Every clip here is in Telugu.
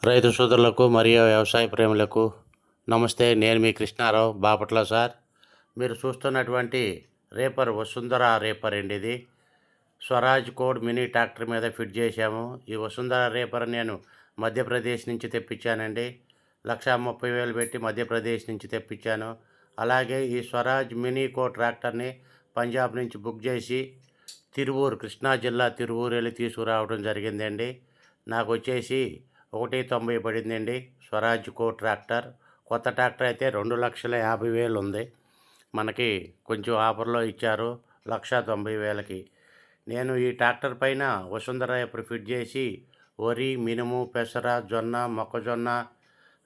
రైతు సోదరులకు మరియు వ్యవసాయ ప్రేములకు నమస్తే. నేను మీ కృష్ణారావు బాపట్ల. సార్, మీరు చూస్తున్నటువంటి రేపర్ వసుంధర రేపర్ అండి. ఇది స్వరాజ్ కోడ్ మినీ ట్రాక్టర్ మీద ఫిట్ చేశాము. ఈ వసుంధర రేపర్ నేను మధ్యప్రదేశ్ నుంచి తెప్పించానండి. 1,30,000 పెట్టి మధ్యప్రదేశ్ నుంచి తెప్పించాను. అలాగే ఈ స్వరాజ్ మినీ కోడ్ ట్రాక్టర్ని పంజాబ్ నుంచి బుక్ చేసి తిరువూరు, కృష్ణా జిల్లా తిరువూరు వెళ్ళి తీసుకురావడం జరిగిందండి. నాకు వచ్చేసి 1,90,000 పడిందండి. స్వరాజ్ కో ట్రాక్టర్ కొత్త ట్రాక్టర్ అయితే 2,50,000 ఉంది. మనకి కొంచెం ఆఫర్లో ఇచ్చారు 1,90,000కి. నేను ఈ ట్రాక్టర్ పైన వసుంధర ఇప్పుడు ఫిట్ చేసి వరి, మినుము, పెసర, జొన్న, మొక్కజొన్న,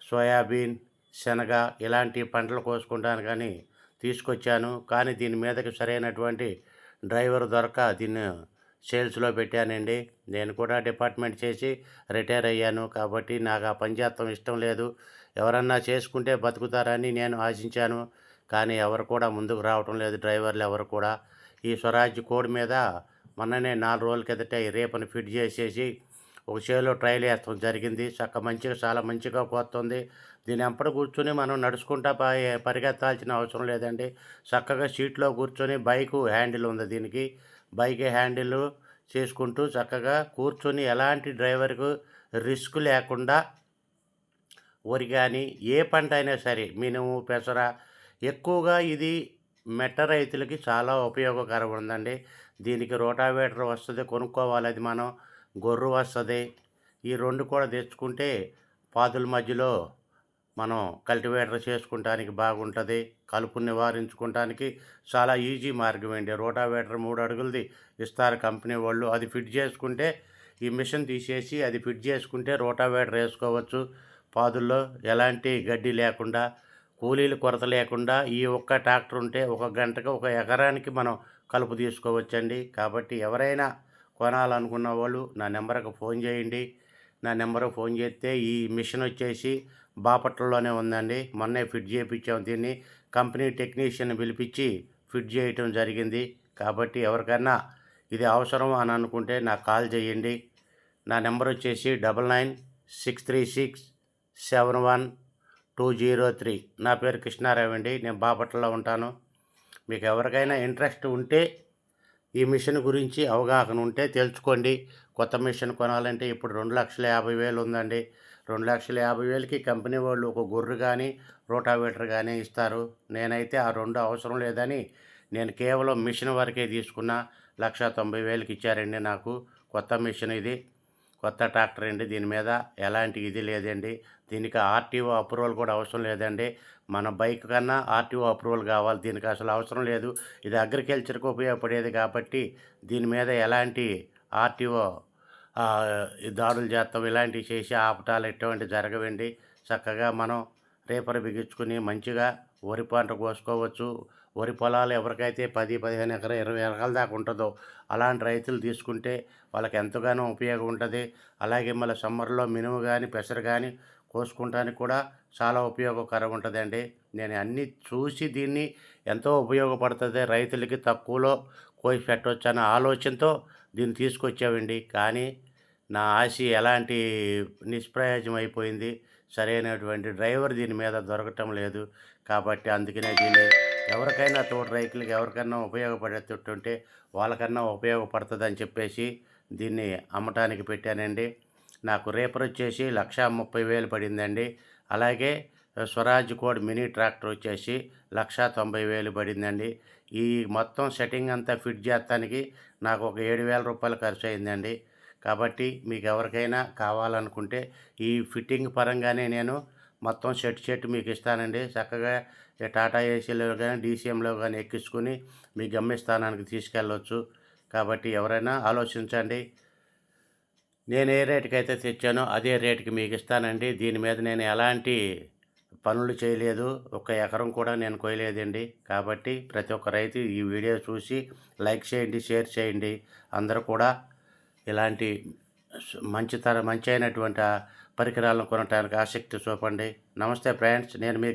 సోయాబీన్, శనగ ఇలాంటి పంటలు కోసుకుంటాను కానీ తీసుకొచ్చాను. కానీ దీని మీదకి సరైనటువంటి డ్రైవర్ దొరక దీన్ని సేల్స్లో పెట్టానండి. నేను కూడా డిపార్ట్మెంట్ చేసి రిటైర్ అయ్యాను కాబట్టి నాకు ఆ పని చేస్తాం ఇష్టం లేదు. ఎవరన్నా చేసుకుంటే బతుకుతారని నేను ఆశించాను. కానీ ఎవరు కూడా ముందుకు రావటం లేదు, డ్రైవర్లు ఎవరు కూడా. ఈ స్వరాజ్ కోడ్ మీద మొన్ననే 4 రోజుల కిందట ఈ రేపని ఫిట్ చేసేసి ఒక చేలో ట్రైల్ వేస్తాం జరిగింది. చాలా మంచిగా పోతుంది. దీని వెంపడ కూర్చొని మనం నడుచుకుంటా పరిగెత్తాల్సిన అవసరం లేదండి. చక్కగా సీట్లో కూర్చొని బైకు హ్యాండిల్ ఉంది దీనికి. బైక్ హ్యాండిల్ చేసుకుంటూ చక్కగా కూర్చొని ఎలాంటి డ్రైవర్కు రిస్క్ లేకుండా వరి కానీ ఏ పంట అయినా సరే, మినుము, పెసర, ఎక్కువగా ఇది మెట్ట రైతులకి చాలా ఉపయోగకరం ఉందండి. దీనికి రోటావేటర్ వస్తుంది, కొనుక్కోవాలి. అది మనం గొర్రు వస్తుంది. ఈ 2 కూడా తెచ్చుకుంటే పాదుల మధ్యలో మనం కల్టివేటర్ చేసుకుంటానికి బాగుంటుంది. కలుపు నివారించుకోవటానికి చాలా ఈజీ మార్గం అండి. రోటావేటర్ 3 అడుగులది ఇస్తారు కంపెనీ వాళ్ళు. అది ఫిట్ చేసుకుంటే ఈ మిషన్ తీసేసి అది ఫిట్ చేసుకుంటే రోటావేటర్ వేసుకోవచ్చు. పాదుల్లో ఎలాంటి గడ్డి లేకుండా, కూలీలు కొరత లేకుండా ఈ ఒక్క ట్రాక్టర్ ఉంటే 1 గంటకు 1 ఎకరానికి మనం కలుపు తీసుకోవచ్చండి. కాబట్టి ఎవరైనా కొనాలనుకున్న వాళ్ళు నా నెంబర్కి ఫోన్ చేయండి. నా నెంబర్కి ఫోన్ చేస్తే ఈ మిషన్ వచ్చేసి బాపట్లలోనే ఉందండి. మొన్నే ఫిట్ చేయించాం. దీన్ని కంపెనీ టెక్నీషియన్ పిలిపించి ఫిట్ చేయటం జరిగింది. కాబట్టి ఎవరికైనా ఇది అవసరం అని అనుకుంటే నాకు కాల్ చేయండి. నా నెంబర్ వచ్చేసి 9963671203. నా పేరు కృష్ణారావు అండి. నేను బాపట్లలో ఉంటాను. మీకు ఎవరికైనా ఇంట్రెస్ట్ ఉంటే, ఈ మిషన్ గురించి అవగాహన ఉంటే తెలుసుకోండి. కొత్త మిషన్ కొనాలంటే ఇప్పుడు 2,50,000 ఉందండి. 2,50,000కి కంపెనీ వాళ్ళు ఒక గొర్రు కానీ రోటావేటర్ కానీ ఇస్తారు. నేనైతే ఆ 2 అవసరం లేదని నేను కేవలం మిషన్ వరకే తీసుకున్నా. 1,90,000కి ఇచ్చారండి నాకు. కొత్త మిషన్ ఇది, కొత్త ట్రాక్టర్ అండి. దీని మీద ఎలాంటి ఇది లేదండి. దీనికి ఆర్టీఓ అప్రూవల్ కూడా అవసరం లేదండి. మన బైక్ కన్నా ఆర్టీఓ అప్రూవల్ కావాలి. దీనికి అసలు అవసరం లేదు. ఇది అగ్రికల్చర్కి ఉపయోగపడేది కాబట్టి దీని మీద ఎలాంటి ఆర్టీఓ దాడులు చేస్తాం ఇలాంటివి చేసి ఆపటాలు ఎటువంటి జరగవండి. చక్కగా మనం రేపర్ బిగించుకుని మంచిగా వరి పంట కోసుకోవచ్చు. వరి పొలాలు ఎవరికైతే 10, 15 ఎకరాలు, 20 ఎకరాల దాకా ఉంటుందో అలాంటి రైతులు తీసుకుంటే వాళ్ళకి ఎంతగానో ఉపయోగం ఉంటుంది. అలాగే మళ్ళీ సమ్మర్లో మినుము కానీ పెసర కానీ కోసుకుంటానికి కూడా చాలా ఉపయోగకరం ఉంటుందండి. నేను అన్నీ చూసి దీన్ని ఎంతో ఉపయోగపడుతుంది, రైతులకి తక్కువలో కోసి పెట్టవచ్చు అన్న ఆలోచనతో దీన్ని తీసుకొచ్చామండి. కానీ నా ఆశ ఎలాంటి నిష్ప్రయోజనం అయిపోయింది. సరైనటువంటి డ్రైవర్ దీని మీద దొరకటం లేదు. కాబట్టి అందుకనే దీన్ని ఎవరికైనా తోటి రైతులకి ఎవరికైనా ఉపయోగపడేటట్టుంటే వాళ్ళకన్నా ఉపయోగపడుతుందని చెప్పేసి దీన్ని అమ్మటానికి పెట్టానండి. నాకు రేపర్ వచ్చేసి 1,30,000 పడిందండి. అలాగే స్వరాజ్ కోడ్ మినీ ట్రాక్టర్ వచ్చేసి 1,90,000 పడిందండి. ఈ మొత్తం సెట్టింగ్ అంతా ఫిట్ చేస్తానికి నాకు ఒక 7,000 రూపాయలు ఖర్చు అయిందండి. కాబట్టి మీకు ఎవరికైనా కావాలనుకుంటే ఈ ఫిట్టింగ్ పరంగానే నేను మొత్తం సెట్ మీకు ఇస్తానండి. చక్కగా టాటా ఏసీలో కానీ డీసీఎంలో కానీ ఎక్కించుకొని మీ గమ్యస్థానానికి తీసుకెళ్ళవచ్చు. కాబట్టి ఎవరైనా ఆలోచించండి. నేను ఏ రేటుకి అయితే తెచ్చానో అదే రేటుకి మీకు ఇస్తానండి. దీని మీద నేను ఎలాంటి పనులు చేయలేదు, 1 ఎకరం కూడా నేను కొయ్యలేదండి. కాబట్టి ప్రతి ఒక్క రైతు ఈ వీడియో చూసి లైక్ చేయండి, షేర్ చేయండి. అందరూ కూడా ఇలాంటి మంచి అయినటువంటి పరికరాలను కొనడానికి ఆసక్తి చూపండి. నమస్తే ఫ్రెండ్స్, నేను మీ